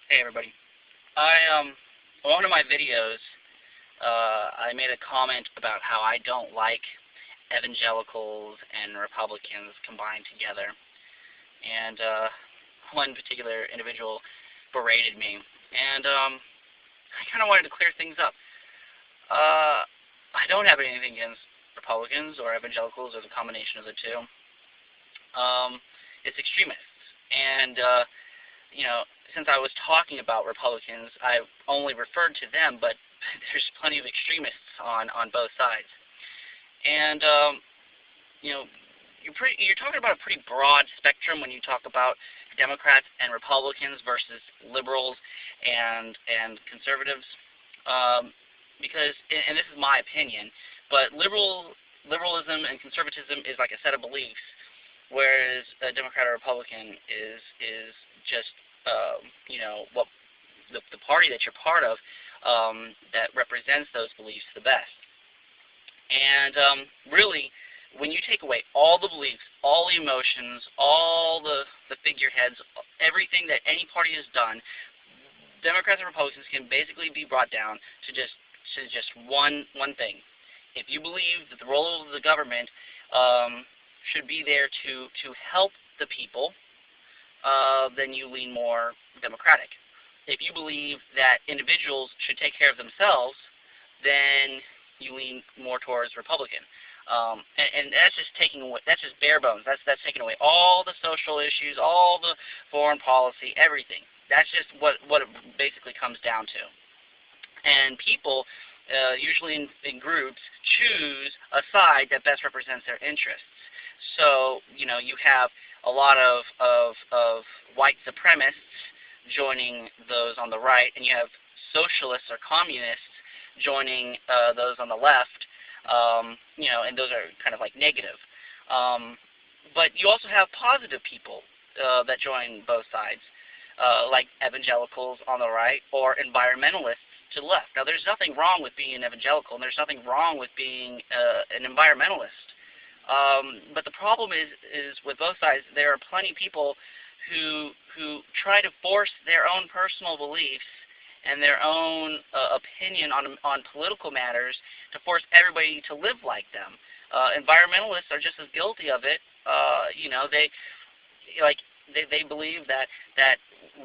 Hey everybody. One of my videos, I made a comment about how I don't like evangelicals and Republicans combined together, and one particular individual berated me, and I kind of wanted to clear things up. I don't have anything against Republicans or evangelicals or the combination of the two. It's extremists, and since I was talking about Republicans, I only referred to them, but there's plenty of extremists on both sides. And you're talking about a pretty broad spectrum when you talk about Democrats and Republicans versus liberals and conservatives, because, and this is my opinion, but liberalism and conservatism is like a set of beliefs, whereas a Democrat or Republican is just what the party that you're part of that represents those beliefs the best. And really, when you take away all the beliefs, all the emotions, all the figureheads, everything that any party has done, Democrats and Republicans can basically be brought down to just one thing. If you believe that the role of the government should be there to help the people, then you lean more Democratic. If you believe that individuals should take care of themselves, then you lean more towards Republican. And that's just that's just bare bones. That's taking away all the social issues, all the foreign policy, everything. That's just what it basically comes down to. And people, usually in groups, choose a side that best represents their interests. So, you have a lot of white supremacists joining those on the right, and you have socialists or communists joining those on the left, and those are kind of like negative. But you also have positive people that join both sides, like evangelicals on the right or environmentalists to the left. Now, there's nothing wrong with being an evangelical, and there's nothing wrong with being an environmentalist. But the problem is with both sides, there are plenty of people who try to force their own personal beliefs and their own opinion on political matters to force everybody to live like them. Environmentalists are just as guilty of it. They believe that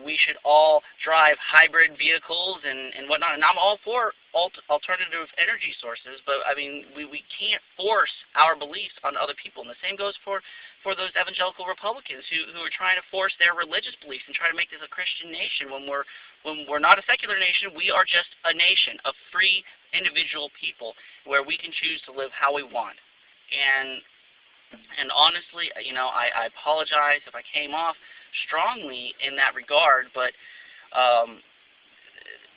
we should all drive hybrid vehicles and whatnot, and I'm all for alternative energy sources, but I mean we can't force our beliefs on other people, and the same goes for those evangelical Republicans who are trying to force their religious beliefs and try to make this a Christian nation when we're not a secular nation. We are just a nation of free individual people where we can choose to live how we want. And honestly, I apologize if I came off strongly in that regard, but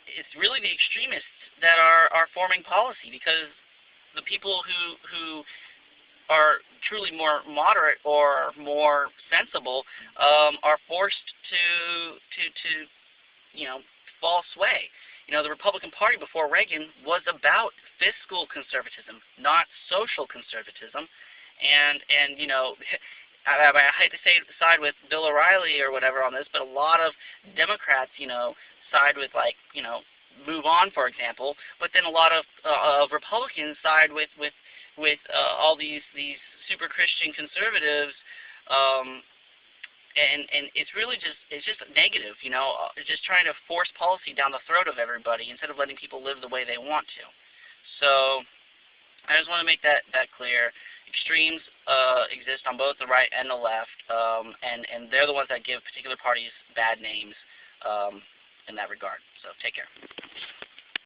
it's really the extremists that are forming policy, because the people who are truly more moderate or more sensible are forced to fall sway. The Republican Party before Reagan was about fiscal conservatism, not social conservatism. And I hate to side with Bill O'Reilly or whatever on this, but a lot of Democrats, side with Move On, for example. But then a lot of Republicans side with all these super Christian conservatives, and it's really just negative, just trying to force policy down the throat of everybody instead of letting people live the way they want to. So I just want to make that clear. Extremes exist on both the right and the left, and they're the ones that give particular parties bad names in that regard. So take care.